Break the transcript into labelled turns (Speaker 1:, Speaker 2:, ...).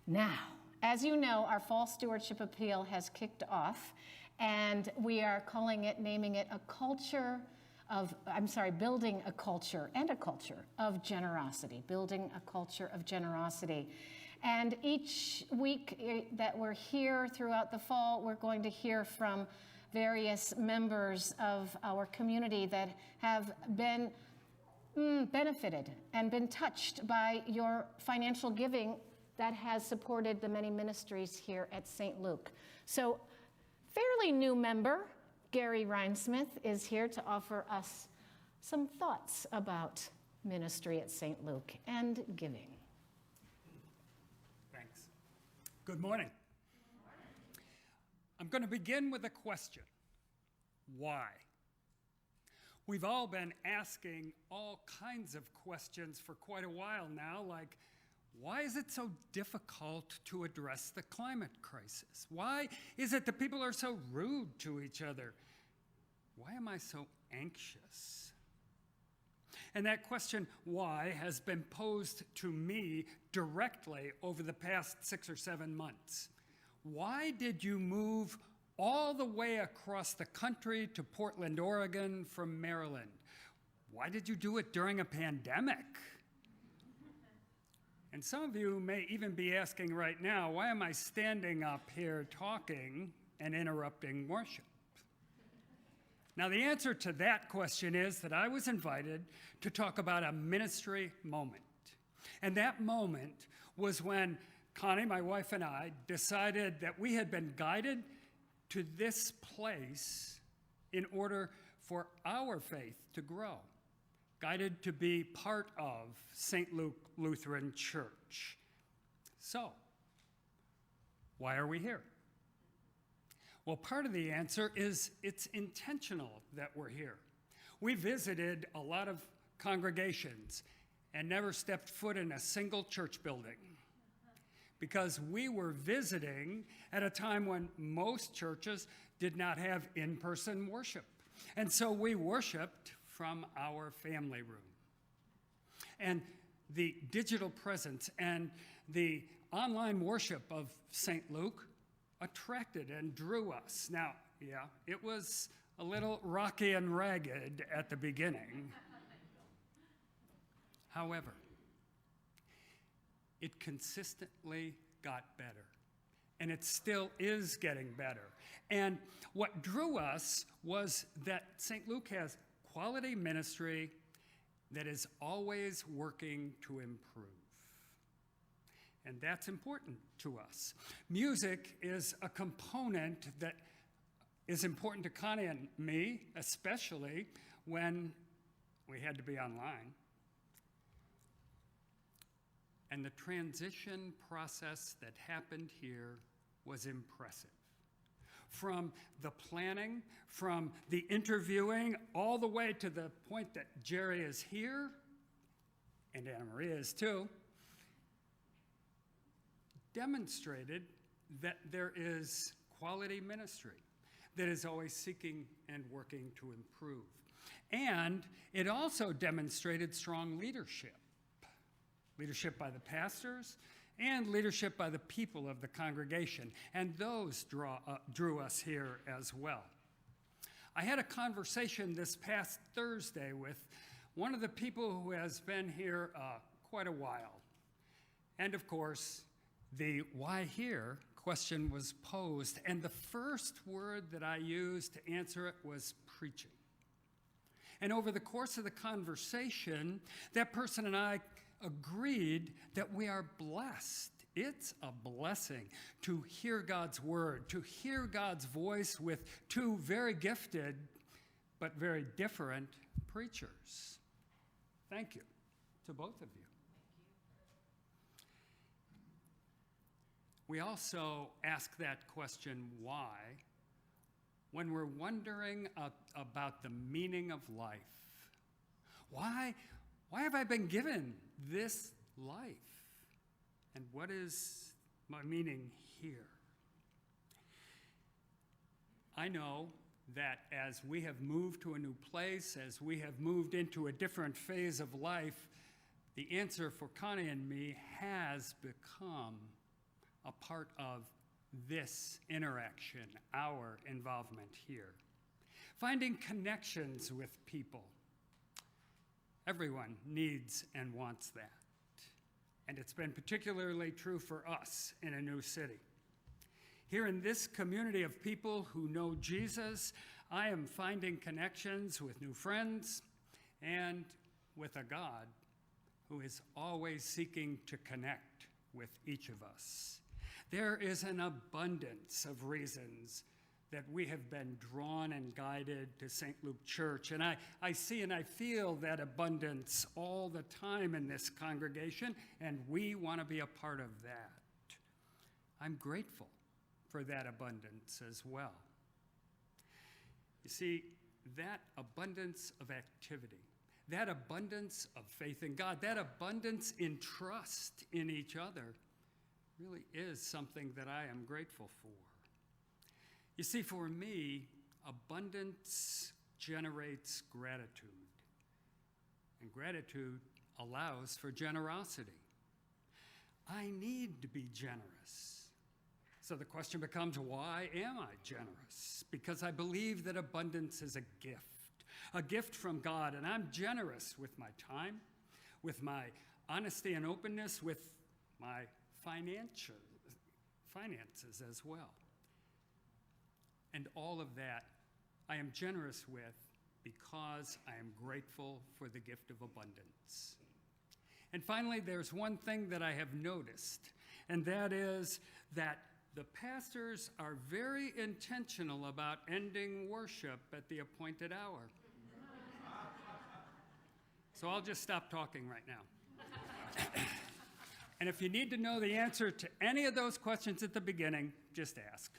Speaker 1: Now, as you know, our fall stewardship appeal has kicked off, and we are naming it building a culture of generosity, building a culture of generosity. And each week that we're here throughout the fall, we're going to hear from various members of our community that have been benefited and been touched by your financial giving that has supported the many ministries here at St. Luke. So, fairly new member, Gary Rhinesmith, is here to offer us some thoughts about ministry at St. Luke and giving.
Speaker 2: Thanks. Good morning. I'm going to begin with a question. Why? We've all been asking all kinds of questions for quite a while now, like, why is it so difficult to address the climate crisis? Why is it that people are so rude to each other? Why am I so anxious? And that question, why, has been posed to me directly over the past 6 or 7 months. Why did you move all the way across the country to Portland, Oregon from Maryland? Why did you do it during a pandemic? And some of you may even be asking right now, why am I standing up here talking and interrupting worship? Now, the answer to that question is that I was invited to talk about a ministry moment. And that moment was when Connie, my wife, and I decided that we had been guided to this place in order for our faith to grow, guided to be part of St. Luke Lutheran Church. So, why are we here? Well, part of the answer is it's intentional that we're here. We visited a lot of congregations and never stepped foot in a single church building because we were visiting at a time when most churches did not have in-person worship. And so we worshiped from our family room. And the digital presence and the online worship of St. Luke attracted and drew us. Now, yeah, it was a little rocky and ragged at the beginning. However, it consistently got better, and it still is getting better. And what drew us was that St. Luke has quality ministry that is always working to improve. And that's important to us. Music is a component that is important to Connie and me, especially when we had to be online. And the transition process that happened here was impressive. From the planning, from the interviewing, all the way to the point that Jerry is here, and Anna Maria is too, demonstrated that there is quality ministry that is always seeking and working to improve. And it also demonstrated strong leadership. Leadership by the pastors and leadership by the people of the congregation. And those drew us here as well. I had a conversation this past Thursday with one of the people who has been here quite a while. And of course, the why here question was posed. And the first word that I used to answer it was preaching. And over the course of the conversation, that person and I agreed that we are blessed. It's a blessing to hear God's word, to hear God's voice with two very gifted but very different preachers. Thank you to both of you. We also ask that question, why, when we're wondering about the meaning of life. Why have I been given this life? And what is my meaning here? I know that as we have moved to a new place, as we have moved into a different phase of life, the answer for Connie and me has become a part of this interaction, our involvement here. Finding connections with people. Everyone needs and wants that. And it's been particularly true for us in a new city. Here in this community of people who know Jesus, I am finding connections with new friends and with a God who is always seeking to connect with each of us. There is an abundance of reasons that we have been drawn and guided to St. Luke Church, and I see and I feel that abundance all the time in this congregation, and we want to be a part of that. I'm grateful for that abundance as well. You see, that abundance of activity, that abundance of faith in God, that abundance in trust in each other really is something that I am grateful for. You see, for me, abundance generates gratitude, and gratitude allows for generosity. I need to be generous. So the question becomes, why am I generous? Because I believe that abundance is a gift from God, and I'm generous with my time, with my honesty and openness, with my finances as well. And all of that I am generous with because I am grateful for the gift of abundance. And finally, there's one thing that I have noticed, and that is that the pastors are very intentional about ending worship at the appointed hour. So I'll just stop talking right now. And if you need to know the answer to any of those questions at the beginning, just ask.